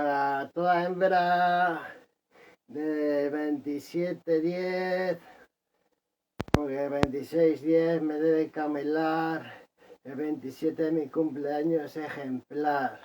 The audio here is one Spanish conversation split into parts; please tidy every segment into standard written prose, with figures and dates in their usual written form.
para toda hembra de 27-10, porque el 26-10 me debe camelar, el 27 de mi cumpleaños ejemplar.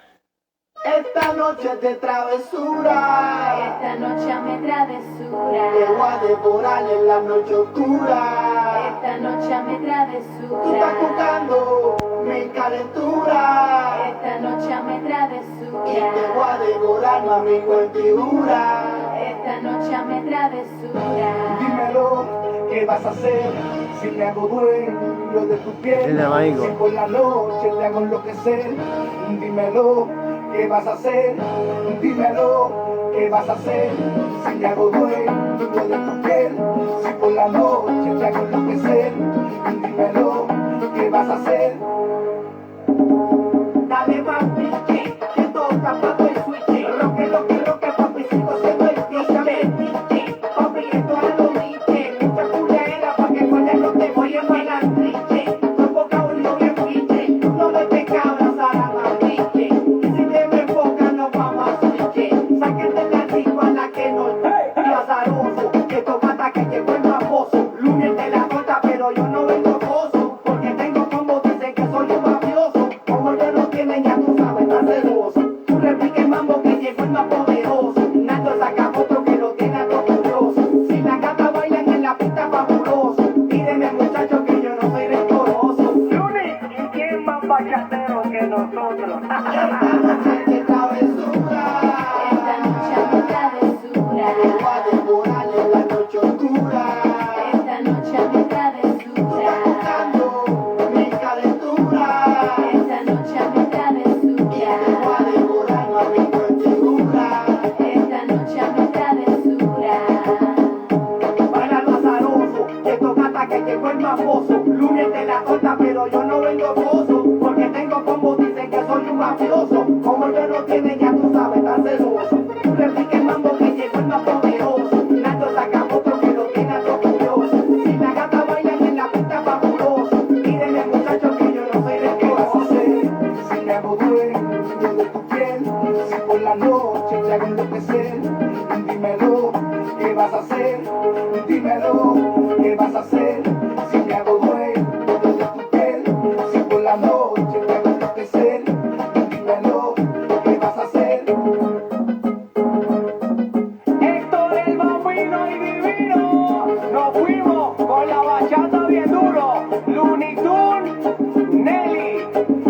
Esta noche es de travesura, esta noche me travesura, te voy a devorar en la noche oscura. Esta noche me travesura, Tú estás buscando mi calentura, esta noche me travesura, y te voy a devorar, mami, con figura. Esta noche me travesura. Dímelo, ¿qué vas a hacer si me hago dueño de tu piel? Si por la noche te hago enloquecer. Dímelo, ¿qué vas a hacer? Dímelo, ¿qué vas a hacer si me hago dueño de tu piel? Si por la noche te hago enloquecer. Dímelo, ¿qué vas a hacer? Dale más pinche, que toca papi el switch. Roque, papicito, se doy pinche. Papi, esto es lo dice. Mucha culera pa' que con no te voy a bailar triche. No poca un novio pinche, no me te cabras a la matriche. Y si te me enfocas no vamos a switch. Sáquete la rico a la que no y azaroso, que tomata que llegó el maposo. Lunes de la corta, pero yo no vengo gozo, porque tengo como dicen que soy un mafioso. Como yo no tienen, ya tú sabes, está celoso. Tú repique el mambo que llegó el más poderoso. Nato saca otro que lo tiene a todo curioso. Si la gata bailan en la pista fabuloso, tírenme muchachos que yo no soy rencoroso. Lunes, ¿y quién más bachatero que nosotros? Esta noche de travesura, Esta noche me travesura, te voy a devorar en la noche oscura. esta noche me travesura, Buscando mi calentura, esta noche me travesura, te voy a devorar, mami, con figura. esta noche me travesura. Baila lo azaroso, que tocata que llegó el mafoso. Lunes de la corta, pero yo no vengo gozo, porque tengo combo, dicen que soy un mafioso. Como yo no tiene, ya tú sabes, tan celoso. Tú repique el mambo que llegó el más poderoso. Nato saca otro que lo tiene a todo curioso. Si la gata bailan en la pista fabuloso, mírenme muchachos que yo no soy de ¿qué vas a hacer si me hago dueño de tu piel? Si por la noche te hago enloquecer. Dímelo, ¿qué vas a hacer? Dímelo, ¿qué vas a hacer si me hago dueño de tu piel? Si por la noche te hago enloquecer. Dímelo, ¿qué vas a hacer? Héctor el Bambino y Divino, nos fuimos con la bachata bien duro. Looney Tunes, Nelly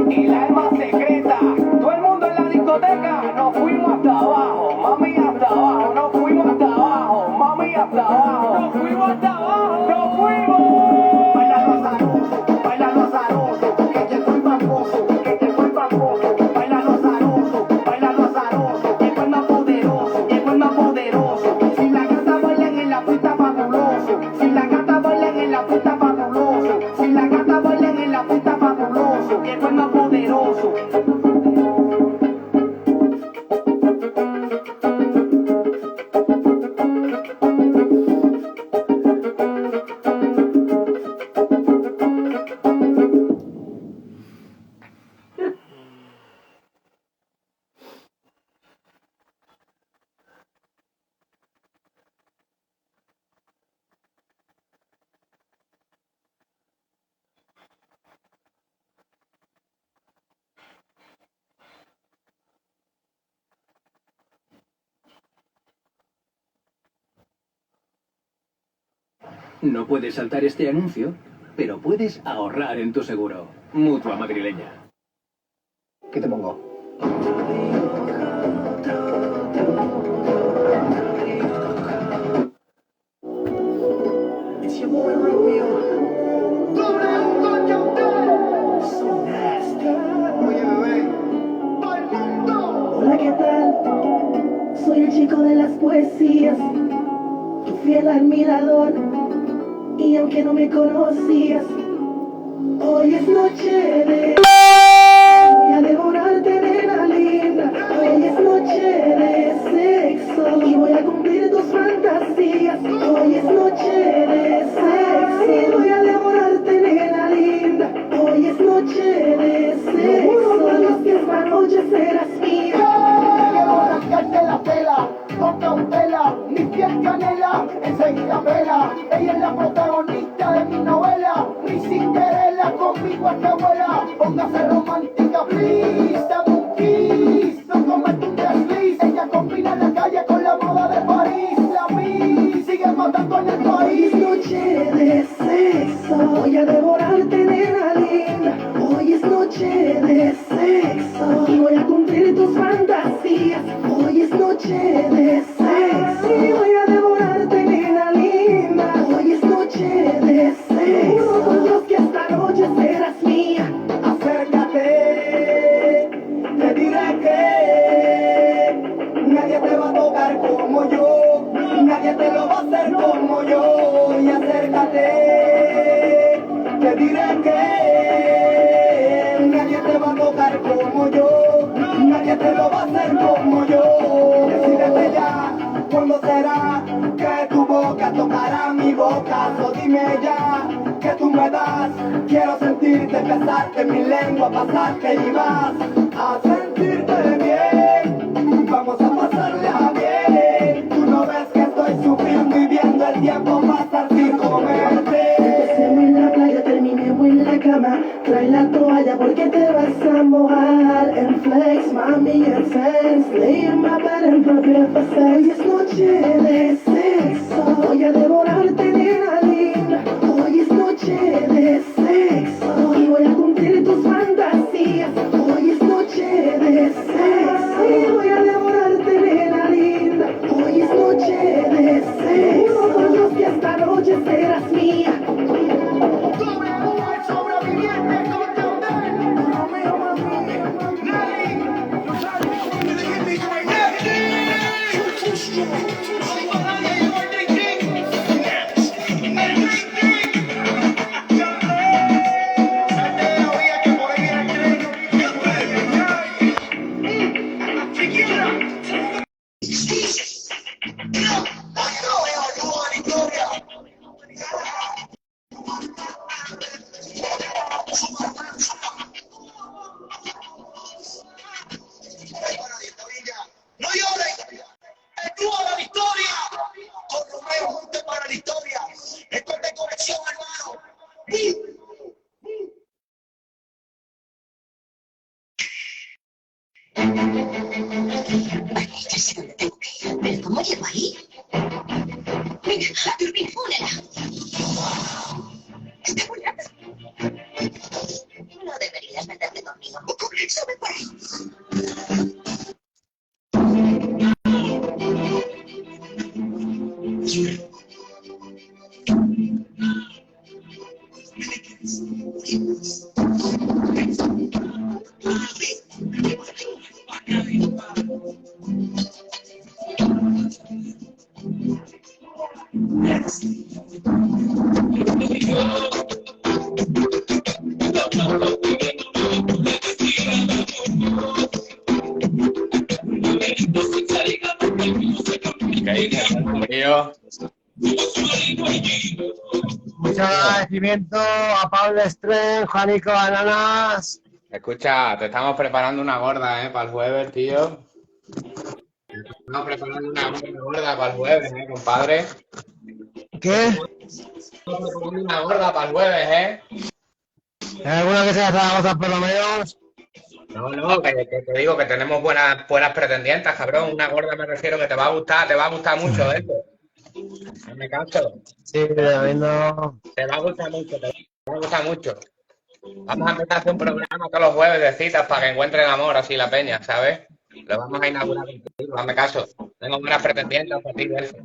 y la alma secreta. Todo el mundo en la discoteca, nos fuimos hasta abajo, mami hasta abajo, nos fuimos hasta abajo, mami hasta abajo, nos fuimos hasta abajo, nos fuimos. Baila lo azaroso, que llegó el mamoso, que llegó el mamoso. Baila lo azaroso, llegó el más poderoso, llegó el más poderoso. Si la gata bailan en la pista fabuloso, si la gata bailan en la pista fabuloso, si la gata bailan en la pista fabuloso, llegó el más poderoso. No puedes saltar este anuncio, pero puedes ahorrar en tu seguro. Mutua Madrileña. ¿Qué te pongo? It's your boy Romeo. So nasty. Oye, bebé. ¡Todo el mundo! Hola, ¿qué tal? Soy el chico de las poesías, tu fiel admirador. Y aunque no me conocías, hoy es noche de... Voy a devorarte, nena linda. Hoy es noche de sexo y voy a cumplir tus fantasías. Hoy es noche de sexo. Voy a devorarte, nena linda. Hoy es noche de sexo. Dios, que esta noche serás mía. Cinderela, esa Isabela, ella es la protagonista de mi novela. Mi Cinderela conmigo hasta abuela. Póngase romántica, please, dame un kiss. No comete un desliz. Ella combina la calle con la moda de París. La Miss sigue matando en el país. Noche de sexo, voy a devorarte, nena linda. Hoy es noche de sexo y voy a cumplir tus fantasías. Hoy es noche de sexo y voy a devorarte, nena linda. Hoy es noche de sexo. Por Dios que esta noche serás mía. Acércate, te diré que nadie te va a tocar como yo, nadie te lo va a hacer como yo. Y acércate, te diré que nadie te va a tocar como yo, nadie te lo va a hacer como yo. Decídete ya, ¿cuándo será que tu boca tocará mi boca? So dime ya, que tú me das. Quiero sentirte, besarte, mi lengua pasarte y vas a sentirte bien. Vamos a pasarla bien. Tú no ves que estoy sufriendo y viendo el tiempo pasar sin comerte. Empecemos en la playa, terminemos en la cama. Trae la toalla porque te vas a mojar. En flex, mami, en sense. Lay in my bed and prepare for sex. Hoy es noche de sexo. Voy a devorarte, nena linda. Hoy es noche de sexo y voy a cumplir tus fantasías. Hoy es noche de sexo y voy a devorarte, nena linda. Hoy es noche de sexo. Por Dios que esta noche serás mía. El sobreviviente con Teodel, Romeo Mami, Nelly, los ánimos de Jimmy No llores, el club a la victoria, con Romeo juntos para la historia. Esto es de conexión, hermano. Ya sé dónde tengo que ir, pero ¿cómo llego ahí? Venga, la turbina, únela. ¿Está volando? No deberías meterte conmigo. Sube por ahí. Mucho agradecimiento a Pablo Estren, Juanico Bananas. Escucha, te estamos preparando una gorda, para el jueves, tío. Estamos preparando una gorda para el jueves, compadre. ¿Qué? Estamos preparando una gorda para el jueves, ¿Hay alguna que sea Zaragoza por lo menos? No, que te digo que tenemos buenas pretendientes, cabrón. Una gorda me refiero que te va a gustar mucho esto. No me canso. Sí, no. Te va a gustar mucho. Vamos a empezar a hacer un programa todos los jueves de citas para que encuentren amor así la peña, ¿sabes? Lo vamos a inaugurar contigo, hazme caso. Tengo buenas pretendientes para ti, Delfo.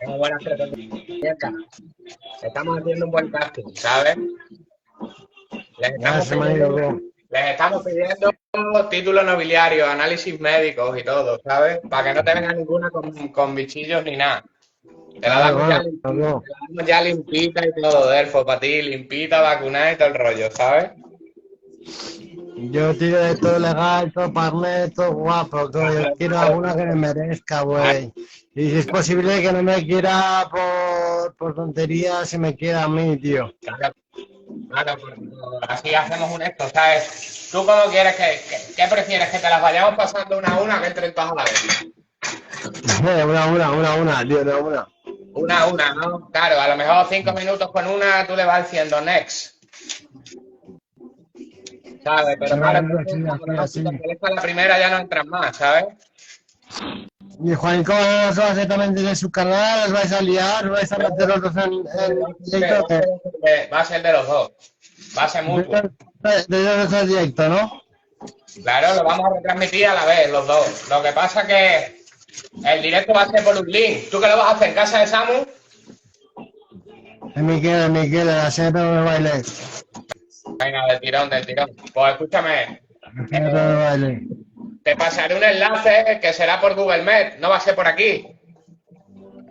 Tengo buenas pretendientes. Estamos haciendo un buen casting, ¿sabes? Les estamos pidiendo títulos nobiliarios, análisis médicos y todo, ¿sabes? Para que no te venga ninguna con bichillos ni nada. Te la damos ya limpita y todo, Delfo, para ti, limpita, vacunada y todo el rollo, ¿sabes? Yo tiro de todo legal, todo parnet, todo guapo, todo. Yo quiero alguna que me merezca, güey. Y si es posible que no me quiera por tonterías, se me quiera a mí, tío. Claro, pues, así hacemos un esto, ¿sabes? ¿Tú cómo quieres qué prefieres? ¿Que te las vayamos pasando una a una que entren todas a la vez? Una, tío, una. Una a una, ¿no? Claro, a lo mejor 5 minutos con una, tú le vas diciendo next. ¿Sabes? Pero claro, Así. la primera ya no entran más, ¿sabes? Y Juan, ¿cómo os va a hacer también desde su canal? ¿Os vais a liar? ¿Os vais a meter los dos en directo? Va a ser de los dos. Va a ser mutuo. Desde los dos directo, ¿no? Claro, lo vamos a retransmitir a la vez, los dos. Lo que pasa que el directo va a ser por un link. ¿Tú qué lo vas a hacer en casa de Samu? Miquel, la siempre me baile. Venga, del tirón. Pues escúchame. Me baile. Te pasaré un enlace que será por Google Meet, no va a ser por aquí.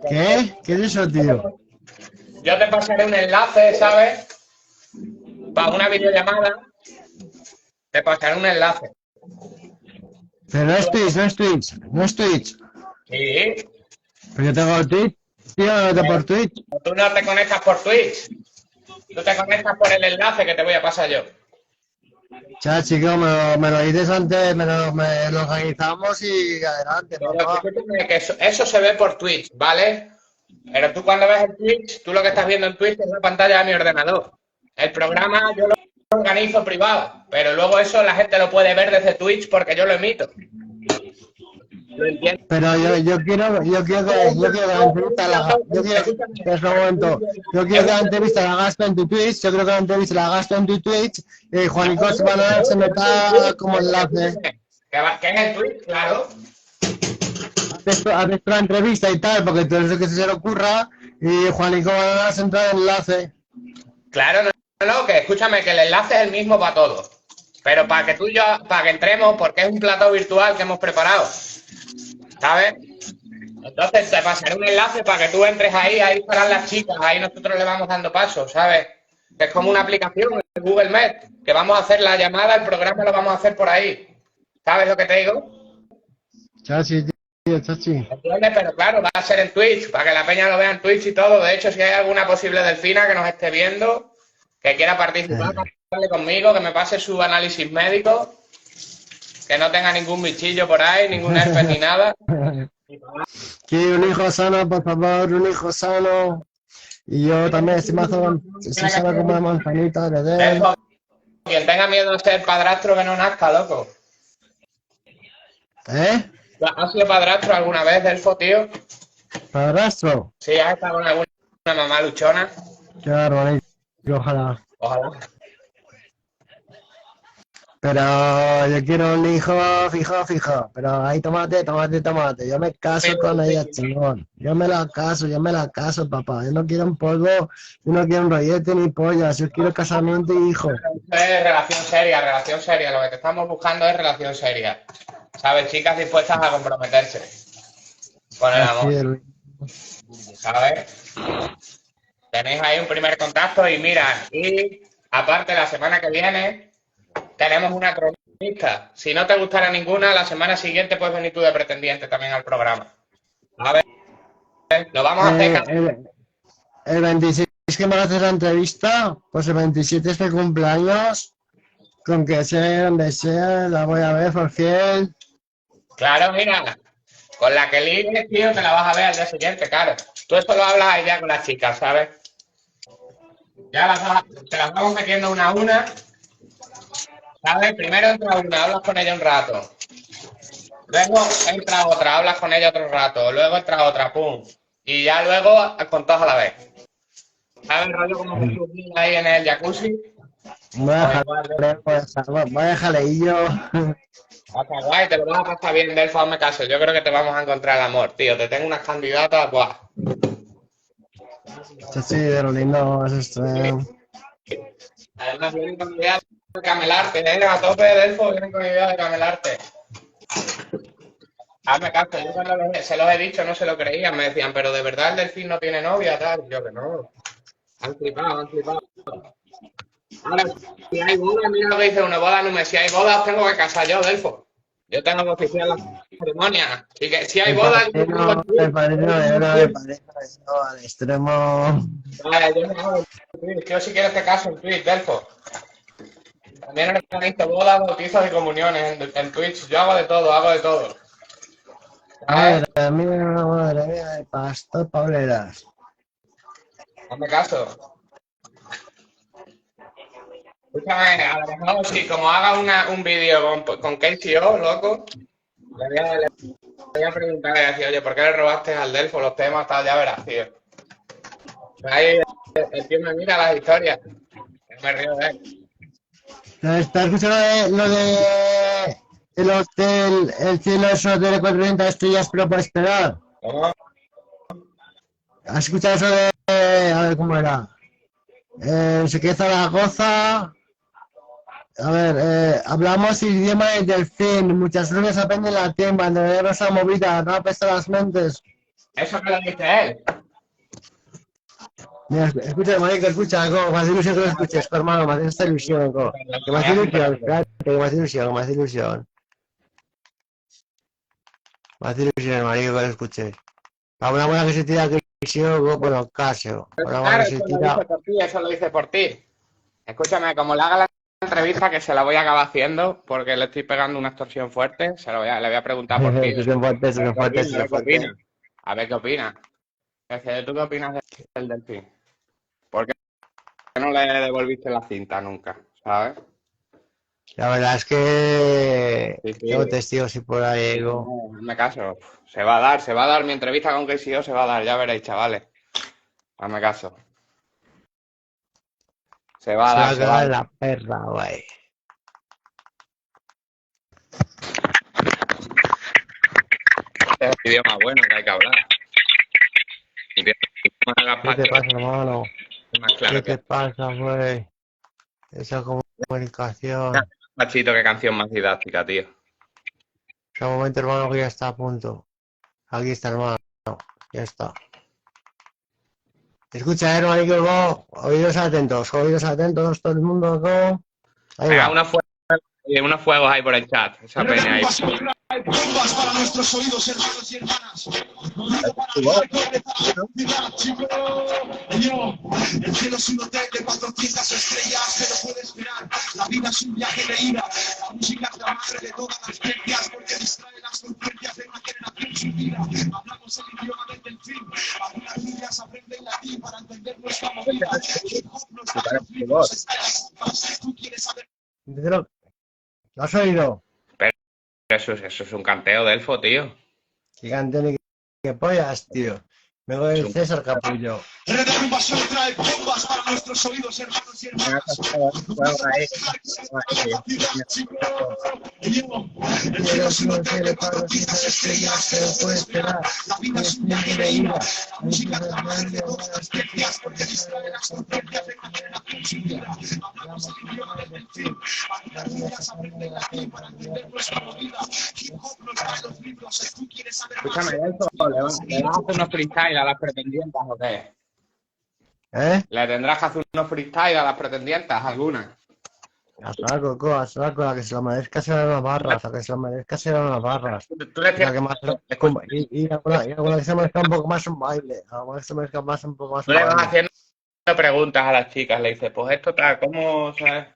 ¿Qué? ¿Qué es eso, tío? Yo te pasaré un enlace, ¿sabes? Para una videollamada. Te pasaré un enlace. Pero no es Twitch. Sí. Pero yo tengo Twitch, tío, no te por Twitch. Tú no te conectas por Twitch. Tú te conectas por el enlace que te voy a pasar yo. Ya, chicos, me lo dices antes, me lo organizamos y adelante, papá. Que eso se ve por Twitch, ¿vale? Pero tú cuando ves el Twitch, tú lo que estás viendo en Twitch es la pantalla de mi ordenador. El programa yo lo organizo privado, pero luego eso la gente lo puede ver desde Twitch porque yo lo emito. ¿Lo entiendes? Pero yo quiero que la entrevista la hagas. Yo quiero que la entrevista la hagas en tu Twitch. Yo creo que la entrevista la hagas en tu Twitch. Y Juanico se meta como enlace. ¿Qué es el Twitch? Claro. Haces la entrevista y tal, porque todo eso que se le ocurra. Y Juanico va a entrar en enlace. Claro, no, que escúchame, que el enlace es el mismo para todos. Pero para que tú y yo, para que entremos, porque es un plató virtual que hemos preparado. ¿Sabes? Entonces te pasaré un enlace para que tú entres ahí estarán las chicas, ahí nosotros le vamos dando pasos, ¿sabes? Que es como una aplicación, el Google Meet, que vamos a hacer la llamada, el programa lo vamos a hacer por ahí. ¿Sabes lo que te digo? Chachi, tío, chachi. ¿Entiendes? Pero claro, va a ser en Twitch, para que la peña lo vea en Twitch y todo. De hecho, si hay alguna posible delfina que nos esté viendo, que quiera participar, hable conmigo, que me pase su análisis médico. Que no tenga ningún bichillo por ahí, ningún herpes ni nada. Quiero un hijo sano, por favor, un hijo sano. Y yo también estoy sano como una manzanita de él. Quien tenga miedo de ser padrastro que no nazca, loco. ¿Eh? ¿Has sido padrastro alguna vez, Delfo, tío? ¿Padrastro? Sí, ¿has estado con alguna mamá luchona? Claro, ojalá. Ojalá. Pero yo quiero un hijo fijo. Pero ahí tomate. Yo me caso con ella, chingón. Yo me la caso, papá. Yo no quiero un polvo, yo no quiero un rollete ni pollas. Yo quiero casamiento y hijo. Es relación seria. Lo que te estamos buscando es relación seria. ¿Sabes? Chicas dispuestas a comprometerse con el amor. ¿Sabes? Tenéis ahí un primer contacto y mira, y aparte la semana que viene tenemos una cronista. Si no te gustara ninguna, la semana siguiente puedes venir tú de pretendiente también al programa. A ver, lo vamos a hacer. El 26 que me haces la entrevista, pues el 27 es mi cumpleaños. Con que sea donde sea, la voy a ver por fiel. Claro, mira, con la que ligues, tío, te la vas a ver al día siguiente, claro. Tú esto lo hablas ahí ya con las chicas, ¿sabes? Ya te las vamos metiendo una a una. ¿Sabes? Primero entra una, hablas con ella un rato. Luego entra otra, hablas con ella otro rato. Luego entra otra, pum. Y ya luego con todas a la vez. ¿Sabes el rollo como que subí ahí en el jacuzzi? Voy a dejarle y yo. Hasta guay, te lo vas a pasar bien, Delfo, hazme caso. Yo creo que te vamos a encontrar el amor, tío. Te tengo unas candidatas, buah. Sí, de lo lindo es esto. Además, vienen con idea de camelarte, a tope, Delfo, vienen con idea de camelarte. Hazme caso, yo cuando se los he dicho no se lo creían, me decían, pero de verdad el delfín no tiene novia, tal. Yo que no. Han flipado. Ahora, si hay bodas, mira lo que dice uno, boda número, si hay bodas tengo que casar yo, Delfo. Yo tengo que oficiar la ceremonia. Así que si hay bodas... El padrino al extremo... Vale, yo me hago el Twitch. Yo si quieres te caso en Twitch, Delfo. También organizo bodas, bautizos y comuniones en Twitch. Yo hago de todo. Madre mía, de pastor Pauleras. Hazme caso. Escúchame, a lo mejor si como haga un vídeo con KCO, loco, le voy a preguntar, le voy a decir, oye, ¿por qué le robaste al Delfo los temas? Tal, ya verás, tío. Ahí el tío me mira las historias. Me río de él. ¿Estás escuchando el hotel, el cielo eso de 400 estrellas, pero para esperar? ¿Cómo? ¿Has escuchado eso de, a ver cómo era? No sé qué, Zaragoza. A ver, hablamos el idioma del delfín, muchas veces aprenden latín, cuando vemos esa movida, no apesta las mentes. Eso me lo dice él. Mira, escucha, marico, escucha, algo, me hace ilusión que lo escuches, hermano, me hace esta ilusión, algo. Que me hace ilusión, claro, que me hace ilusión, me hace ilusión. Me hace ilusión, marico, que lo escuches. A una buena que se tira que bueno, Casio. Una buena Claro, que se eso lo tira. dice por ti, eso lo dice por ti. Escúchame, como le haga la entrevista, que se la voy a acabar haciendo, porque le estoy pegando una extorsión fuerte, le voy a preguntar por ti. Eso es fuerte, eso es fuerte, eso es fuerte. A ver qué opina. ¿Tú qué opinas del delfín? ¿Por qué no le devolviste la cinta nunca? ¿Sabes? La verdad es que Sí, sí. tengo testigos y por ahí, digo. No me caso. Se va a dar mi entrevista con KCO, se va a dar, ya veréis, chavales. Hazme caso. Se va a dar, se va a dar. La perra, güey. Este es el idioma bueno que hay que hablar. Y que no hagas ¿Qué te pacho, pasa, hermano? es más claro ¿Qué que te pasa, güey? Esa comunicación. Machito, qué canción más didáctica, tío. Ese momento, hermano, que ya está a punto. Aquí está, hermano. Ya está. Escucha, hermano, oídos atentos, todo el mundo, ¿no? Ahí Venga, va. unos fuegos ahí por el chat. Esa peña ahí. Bombas para nuestros oídos, hermanos y hermanas. El cielo es un hotel de 400 estrellas, pero puede esperar. La vida es un viaje de ida. La música es la madre de todas las ciencias, porque distrae las conciencias de una generación sin vida. Hablamos el idioma del delfín. Algunas niñas aprenden latín para entender nuestra movida. Hip hop nos da los libros, está en las cosas. Tú quieres saber. ¿Lo has oído? Eso es un canteo de elfo, tío. Gigante, que pollas, tío. Vengo del César Capullo. Red de Rumba solo trae bombas para nuestros oídos, hermanos y hermanas. El cielo es un hotel de 400 estrellas, pero puede esperar. La vida es un viaje de ida. La música es la madre de todas las ciencias, porque distrae las conciencias de una generación sin vida. Hablamos el idioma del delfín. Algunas niñas aprenden latín para entender nuestra movida. Hip hop nos trae los libros. Tú quieres saber más. Escúchame, Elfo, ¿le vas a hacer unos freestyle a las pretendientas o qué? ¿Le tendrás que hacer unos freestyle a las pretendientas, algunas? A saco, a que se lo merezca serán unas barras, a que se lo merezca serán unas barras. Tú le tienes Y alguna que se merezca un poco más un baile, alguna que se merezca más un poco más Tú un le vas baile. haciendo preguntas a las chicas, le dices, pues esto tal, ¿cómo, sabes?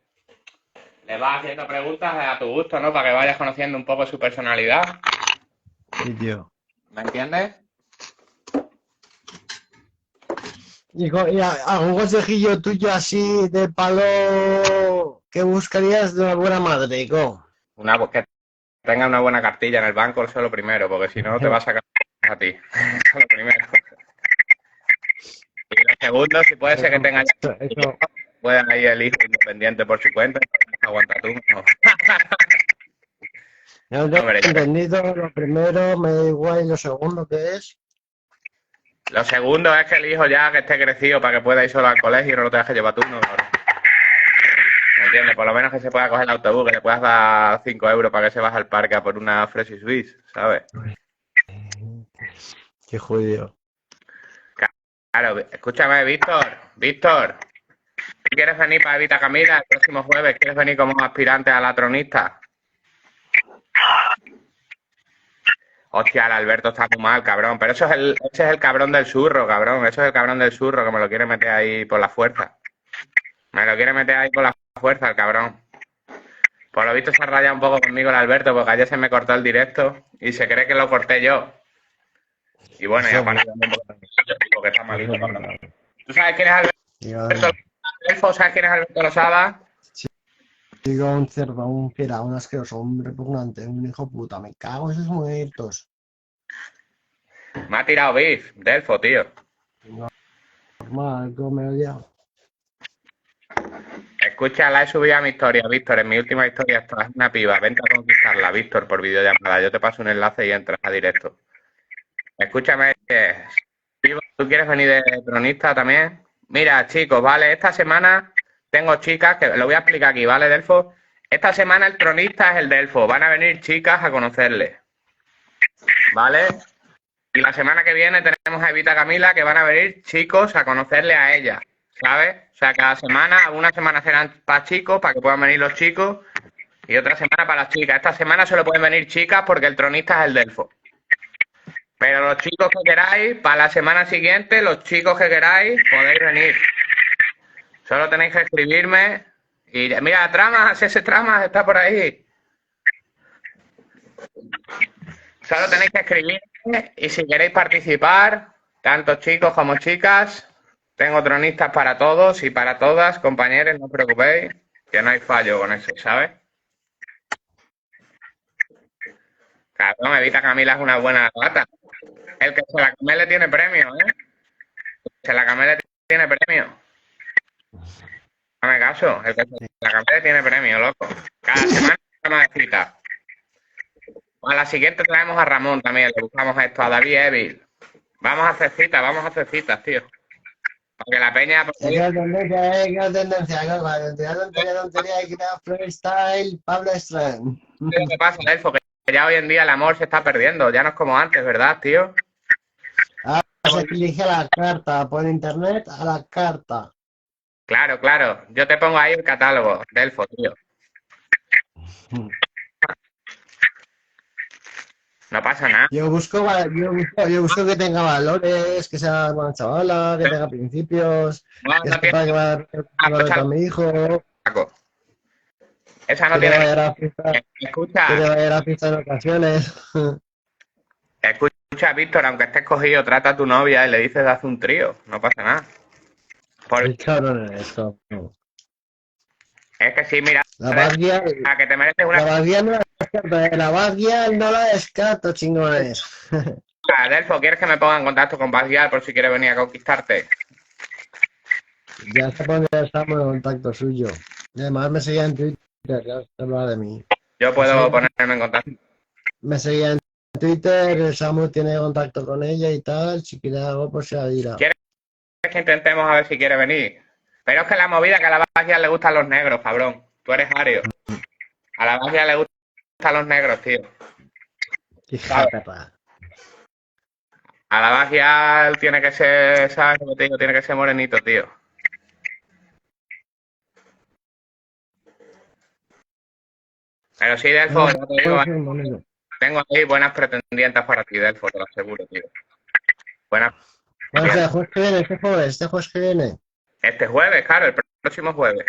Le vas haciendo preguntas a tu gusto, ¿no? Para que vayas conociendo un poco su personalidad. Sí, tío. ¿Me entiendes? Y algún consejillo tuyo así de palo que buscarías de una buena madre, hijo. Que tenga una buena cartilla en el banco, eso es lo primero, porque si no te vas a sacar a ti. Eso es lo primero. Y lo segundo, si puede ser que tenga pueda ir el hijo independiente por su cuenta, aguanta tú. No. No te he entendido, lo primero me da igual y lo segundo que es. Lo segundo es que el hijo ya que esté crecido para que pueda ir solo al colegio y no lo tengas que llevar tú. No. ¿Me entiendes? Por lo menos que se pueda coger el autobús, que le puedas dar 5 euros para que se baje al parque a por una Freshly Swiss, ¿sabes? Qué jodido. Claro, escúchame, Víctor, ¿tú quieres venir para Evita Camila el próximo jueves? ¿Quieres venir como aspirante a la tronista? Hostia, el Alberto está muy mal, cabrón. Pero ese es el cabrón del surro, cabrón. Eso es el cabrón del surro que me lo quiere meter ahí por la fuerza. Me lo quiere meter ahí por la fuerza, el cabrón. Por lo visto se ha rayado un poco conmigo el Alberto, porque ayer se me cortó el directo y se cree que lo corté yo. Y bueno, ya para porque está malito, cabrón. ¿Tú sabes quién es Alberto Digo, Delfo? ¿Sabes quién es Alberto Losada? digo, un cerdo, un fiera, un asqueroso, un repugnante, un hijo puta. Me cago en sus muertos. Me ha tirado beef, Delfo, tío. Normal, como me odia. Escucha, la he subido a mi historia, Víctor. En mi última historia estás una piba. Vente a conquistarla, Víctor, por videollamada. Yo te paso un enlace y entras a directo. Escúchame, piba, ¿tú quieres venir de tronista también? Mira, chicos, vale, esta semana tengo chicas, que lo voy a explicar aquí, ¿vale, Delfo? Esta semana el tronista es el Delfo. Van a venir chicas a conocerle. ¿Vale? Y la semana que viene tenemos a Evita Camila, que van a venir chicos a conocerle a ella, ¿sabes? O sea, cada semana, una semana serán para chicos, para que puedan venir los chicos, y otra semana para las chicas. Esta semana solo pueden venir chicas porque el tronista es el Delfo. Pero los chicos que queráis, para la semana siguiente, los chicos que queráis, podéis venir. Solo tenéis que escribirme. Y mira, Tramas, ese Tramas está por ahí. Solo tenéis que escribirme y si queréis participar, tanto chicos como chicas, tengo tronistas para todos y para todas, compañeros, no os preocupéis, que no hay fallo con eso, ¿sabes? Cabrón, Evita Camila es una buena gata. El que se la come le tiene premio, ¿eh? El que se la come le tiene premio. Dame caso, el que se la come le tiene premio, loco. Cada semana una de cita. A la siguiente traemos a Ramón también, le buscamos esto, a David Evil. Vamos a hacer citas, tío. Para que la peña... ¿Qué tendencia? Tontería, que era freestyle, Pablo Strand. ¿Qué es lo que pasa, Delfo? Que ya hoy en día el amor se está perdiendo, ya no es como antes, ¿verdad, tío? Ah, se elige a la carta, por internet a la carta. Claro, claro. Yo te pongo ahí el catálogo, Delfo, tío. No pasa nada. Yo busco que tenga valores, que sea buena chavala, que tenga principios, No, que no sepa que va a dar a mi hijo, Esa no que te tiene... vaya a la fiesta, que te Escucha, vaya a la fiesta en ocasiones. escucha, Víctor, aunque estés cogido, trata a tu novia y le dices de hacer un trío. No pasa nada. Qué cabrón es esto. Es que sí, mira, La Baguia, a que te mereces una... la Baguia no la descarto, la Baguia no la descarto, chingones. Delfo, ¿quieres que me ponga en contacto con Basgial por si quiere venir a conquistarte? Ya estamos en contacto suyo. Y además me seguía en Twitter, ya se hablaba de mí. Yo puedo ponerme en contacto. Me seguía en Twitter, el Samu tiene contacto con ella y tal, si quiere algo pues se la dirá. ¿Quieres que intentemos a ver si quiere venir? Pero es que la movida que a la Basgial le gustan los negros, cabrón. Tú eres ario. A la Basgial le gustan los negros, tío. Hija de perra. A la Basgial tiene que ser, ¿sabes lo que te digo? Tiene que ser morenito, tío. Pero sí, Delfo, ya te digo, tengo ahí buenas pretendientes para ti, Delfo, te lo aseguro, tío. Buenas. Bueno, el jueves que viene, este jueves que viene. Este jueves, claro, el próximo jueves.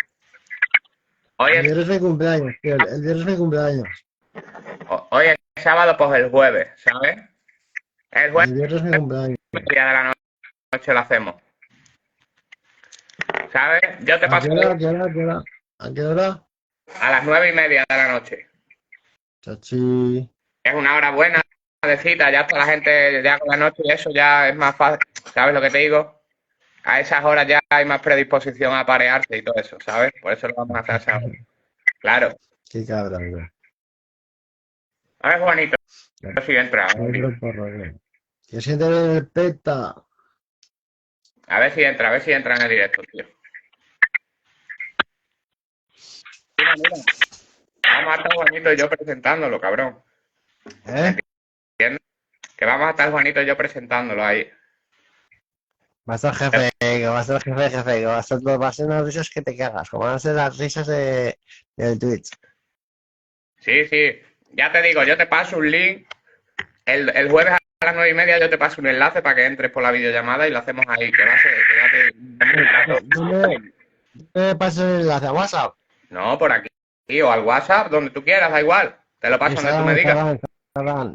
Hoy El es, viernes es mi cumpleaños, tío, el viernes es mi cumpleaños. hoy es sábado, pues el jueves, ¿sabes? El jueves, El viernes es mi cumpleaños. día de la noche lo hacemos. ¿Sabes? Yo te ¿A paso qué hora? ¿A qué hora? ¿A qué hora? ¿A qué hora? a las 9:30 de la noche. Chachi. Es una hora buena de cita, ya está la gente ya con la noche y eso ya es más fácil, ¿sabes lo que te digo? A esas horas ya hay más predisposición a parearse y todo eso, ¿sabes? Por eso lo vamos a hacer a esa hora. Claro. Qué cabrón, güey. A ver, Juanito, yo sí entra. Que siente el peta. A ver si entra en el directo, tío. Mira, mira. Vamos a estar Juanito y yo presentándolo, cabrón. ¿Entiendes? Que vamos a estar Juanito y yo presentándolo ahí. Va a ser jefe, que va a ser jefe, que va a ser unas risas que te cagas, como van a ser las risas del Twitch. Sí, sí. Ya te digo, yo te paso un link. El jueves a las 9:30 yo te paso un enlace para que entres por la videollamada y lo hacemos ahí. Que va a ser, ¿Dónde me pasas el enlace? ¿A WhatsApp? No, por aquí. O al WhatsApp, donde tú quieras, da igual. Te lo paso donde tú me digas.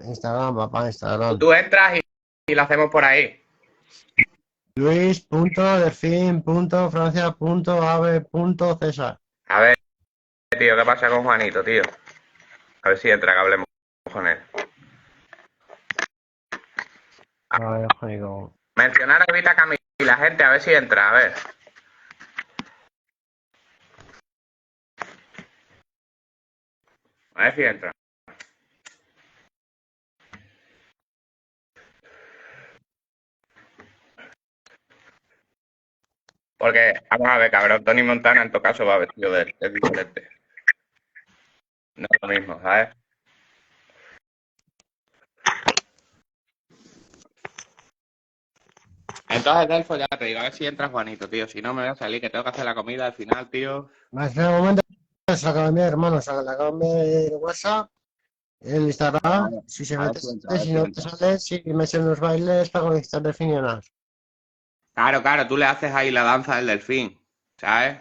Instagram, papá, Instagram. Tú entras y lo hacemos por ahí. Luis, punto, Delfín, punto, Francia, punto, Ave, punto, César. A ver, tío, ¿qué pasa con Juanito, tío? A ver si entra, que hablemos con él. A ver, juego. Mencionar a Evita Camila, gente, a ver si entra, a ver. A ver si entra. Porque, vamos a ver, cabrón, Tony Montana en todo caso va vestido de él, es diferente. No es lo mismo, ¿sabes? Entonces, Delfo, ya te digo, a ver si entra Juanito, tío. Si no, me voy a salir, que tengo que hacer la comida al final, tío. Más de momento, se acaba de enviar, hermano, se acaba de enviar el WhatsApp, el Instagram, si se A ver mete, si entra, a ver si si no te entra. sale, si me hacen los bailes para conectar definicional. Claro, claro, tú le haces ahí la danza del delfín, ¿sabes?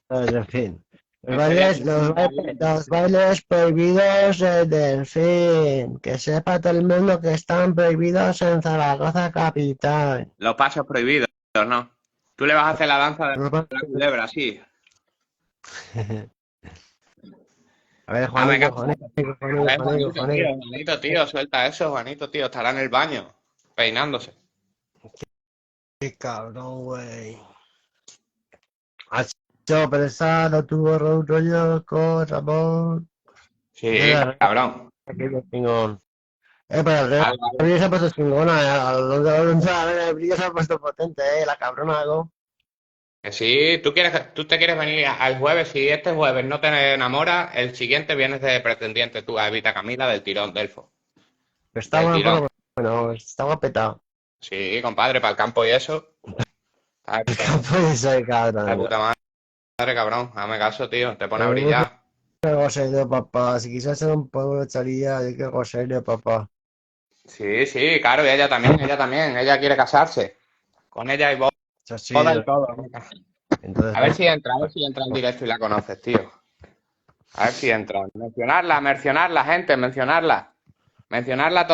En fin. Los Eso ya bailes, te los bailes prohibidos del delfín. Que sepa todo el mundo que están prohibidos en Zaragoza capital. Los pasos prohibidos, ¿no? Tú le vas a hacer la danza de Los ba- la culebra, sí. A ver, Ah, venga. Juanito, A ver, Juanito, tío, suelta eso, Juanito, tío, estará en el baño, peinándose. Qué cabrón, güey. Hacho, pesado, tuvo rollo con Ramón. Sí, Mira, cabrón. aquello chingón. Pero el Algo. Brillo se ha puesto chingona, el Brillo se ha puesto potente, la cabrona, ¿no? Que sí, tú te quieres venir al jueves, si este jueves no te enamoras, el siguiente vienes de pretendiente tú a Evita Camila del tirón, Delfo. Pero está Del tirón. bueno, estaba petado. Sí, compadre, para el campo y eso. Está de puta madre. Pues soy Está de cabrón. puta madre, cabrón. Hazme caso, tío. Te pone a Qué brillar. serio, papá. Si quisieras ser un pueblo de charía, yo qué serio, papá. Sí, sí, claro, y ella también, ella también. Ella quiere casarse. Con ella y vos. Eso sí, Boda y todo. entonces, A ver si entra en directo y la conoces, tío. A ver si entra. Mencionarla, gente, mencionarla. Mencionarla a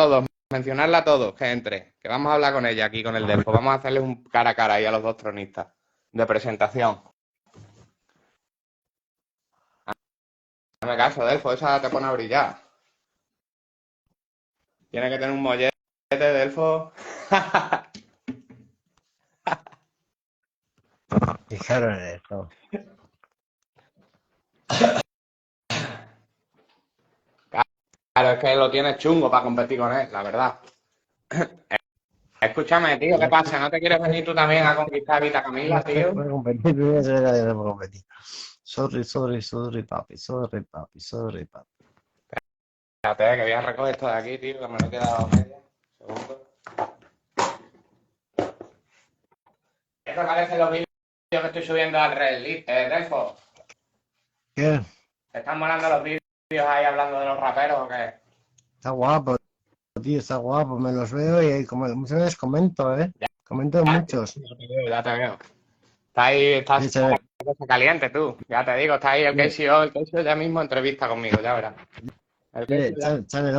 todos, que entre. Que vamos a hablar con ella aquí, con el Delfo. Vamos a hacerle un cara a cara ahí a los dos tronistas de presentación. Dame caso, Delfo, esa te pone a brillar. Tiene que tener un mollete, Delfo. fijaron en esto. Claro, es que lo tienes chungo para competir con él, la verdad. Escúchame, tío, ¿qué pasa? ¿No te quieres venir tú también a conquistar Vita Camila, tío? No puedo competir, no puedo competir. Sorry, papi, sorry, papi. Espérate, que voy a recoger esto de aquí, tío, que me lo he quedado medio. Segundo. ¿Qué te parecen los vídeos que estoy subiendo al Delfo? ¿Qué? ¿Te están molando los vídeos ahí hablando de los raperos o qué? Está guapo, tío, está guapo. Me los veo y como muchas veces comento, Comento de muchos. Ya te veo. Está ahí, estás Sí, se ve. caliente tú. Ya te digo, está ahí el KCO ya mismo entrevista conmigo, ya verás. Chándole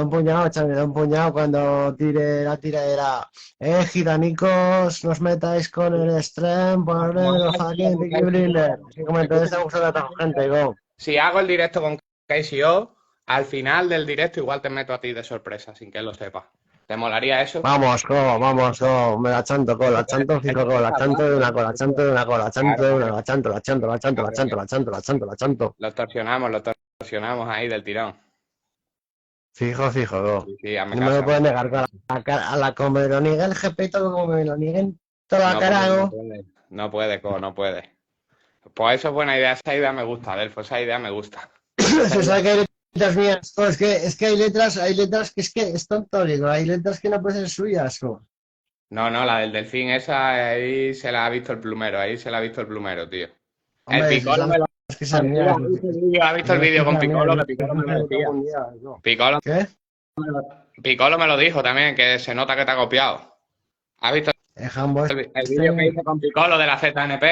un puñado cuando tire la tiradera. Gitanicos, nos metáis con el stream, ponerle los fucking Peaky Blinders. Si comentáis, te gusta la gente, go. Si hago el directo con KCO, al final del directo igual te meto a ti de sorpresa, sin que él lo sepa. ¿Te molaría eso? Vamos, go, me la chanto, la chanto, fijo, la chanto de una cola, chanto de una cola, chanto de una, la chanto. Lo torsionamos ahí del tirón. Fijo, go. Sí, No me lo puedo negar, a la como me lo niegue el GP, todo como me lo nieguen toda la cara, ¿no? No puede. Pues eso es buena idea, esa idea me gusta, Delfo, esa idea me gusta. Se sabe que hay letras mías, es que hay letras que es tonto, digo, hay letras que no pueden ser suyas, ¿no? No, la del delfín, esa ahí se la ha visto el plumero, tío. Hombre, El Piccolo me lo ha visto el vídeo con Piccolo, que Piccolo me lo decía. ¿Qué? Piccolo me lo dijo también, que se nota que te ha copiado. ¿Has visto el vídeo que hice con Piccolo de la ZNP?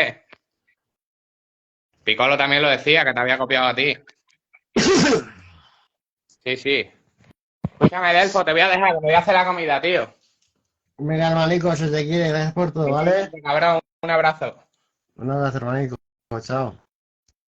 Piccolo también lo decía, que te había copiado a ti. Sí. Escúchame, Delfo, te voy a dejar, que me voy a hacer la comida, tío. Venga, hermanico, se te quiere, gracias por todo, ¿vale? Cabrón, un abrazo. Un abrazo, hermanico. Chao.